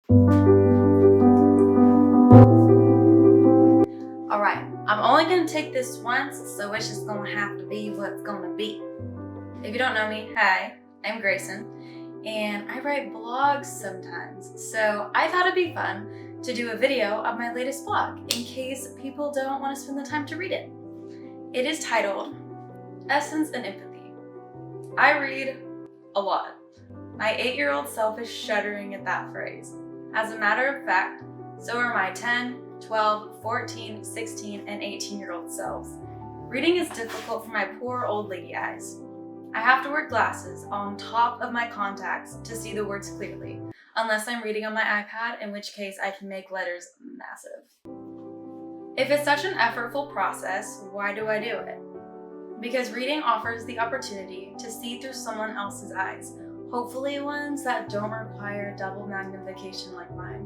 Alright, I'm only gonna take this once, so it's just gonna have to be what's gonna be. If you don't know me, hi, I'm Grayson, and I write blogs sometimes, so I thought it'd be fun to do a video of my latest blog in case people don't want to spend the time to read it. It is titled Essence and Empathy. I read a lot. My 8-year-old self is shuddering at that phrase. As a matter of fact, so are my 10, 12, 14, 16, and 18-year-old selves. Reading is difficult for my poor old lady eyes. I have to wear glasses on top of my contacts to see the words clearly, unless I'm reading on my iPad, in which case I can make letters massive. If it's such an effortful process, why do I do it? Because reading offers the opportunity to see through someone else's eyes, hopefully ones that don't require double magnification like mine.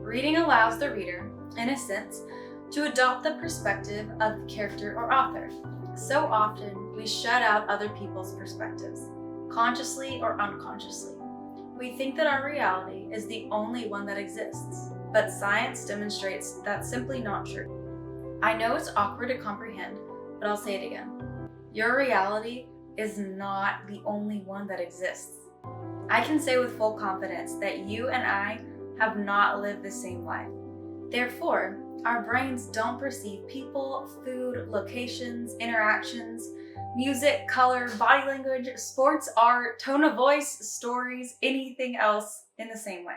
Reading allows the reader, in a sense, to adopt the perspective of the character or author. So often, we shut out other people's perspectives, consciously or unconsciously. We think that our reality is the only one that exists, but science demonstrates that's simply not true. I know it's awkward to comprehend, but I'll say it again. Your reality is not the only one that exists. I can say with full confidence that you and I have not lived the same life. Therefore, our brains don't perceive people, food, locations, interactions, music, color, body language, sports, art, tone of voice, stories, anything else in the same way.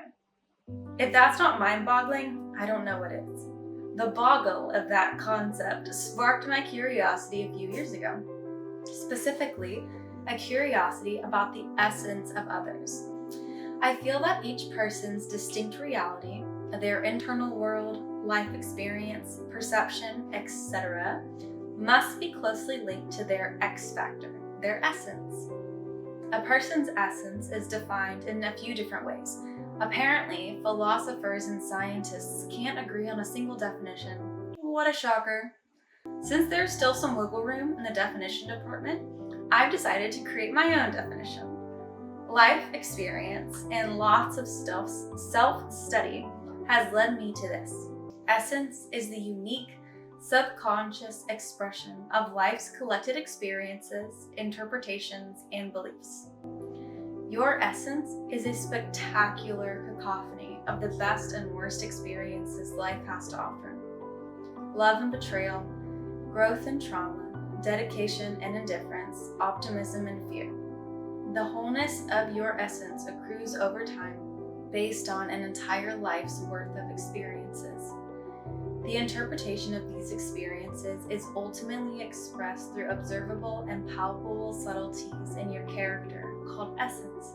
If that's not mind-boggling, I don't know what is. The boggle of that concept sparked my curiosity a few years ago. Specifically, a curiosity about the essence of others. I feel that each person's distinct reality, their internal world, life experience, perception, etc., must be closely linked to their X factor, their essence. A person's essence is defined in a few different ways. Apparently, philosophers and scientists can't agree on a single definition. What a shocker. Since there's still some wiggle room in the definition department, I've decided to create my own definition. Life experience and lots of self-study has led me to this. Essence is the unique, subconscious expression of life's collected experiences, interpretations, and beliefs. Your essence is a spectacular cacophony of the best and worst experiences life has to offer. Love and betrayal, growth and trauma, dedication and indifference, optimism and fear. The wholeness of your essence accrues over time based on an entire life's worth of experiences. The interpretation of these experiences is ultimately expressed through observable and palpable subtleties in your character called essence.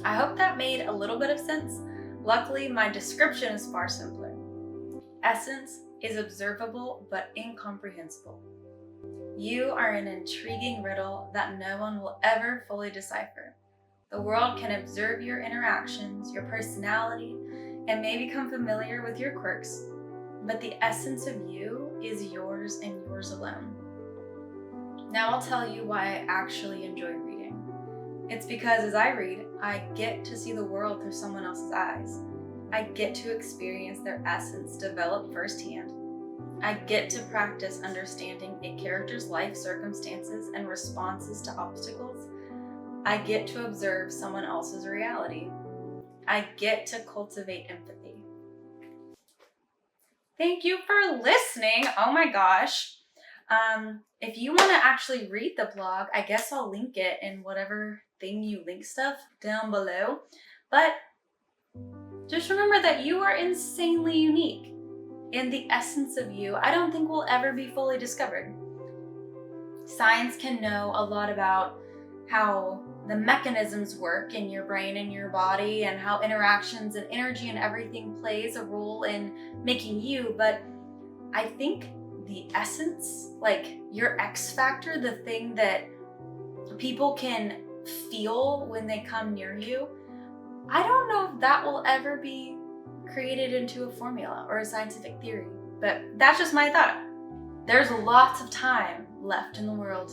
I hope that made a little bit of sense. Luckily, my description is far simpler. Essence is observable but incomprehensible. You are an intriguing riddle that no one will ever fully decipher. The world can observe your interactions, your personality, and may become familiar with your quirks, but the essence of you is yours and yours alone. Now I'll tell you why I actually enjoy reading. It's because as I read, I get to see the world through someone else's eyes. I get to experience their essence develop firsthand. I get to practice understanding a character's life circumstances and responses to obstacles. I get to observe someone else's reality. I get to cultivate empathy. Thank you for listening. Oh my gosh. If you want to actually read the blog, I guess I'll link it in whatever thing you link stuff down below. But just remember that you are insanely unique. And the essence of you, I don't think will ever be fully discovered. Science can know a lot about how the mechanisms work in your brain and your body and how interactions and energy and everything plays a role in making you, but I think the essence, like your X factor, the thing that people can feel when they come near you, I don't know if that will ever be created into a formula or a scientific theory, but that's just my thought. There's lots of time left in the world.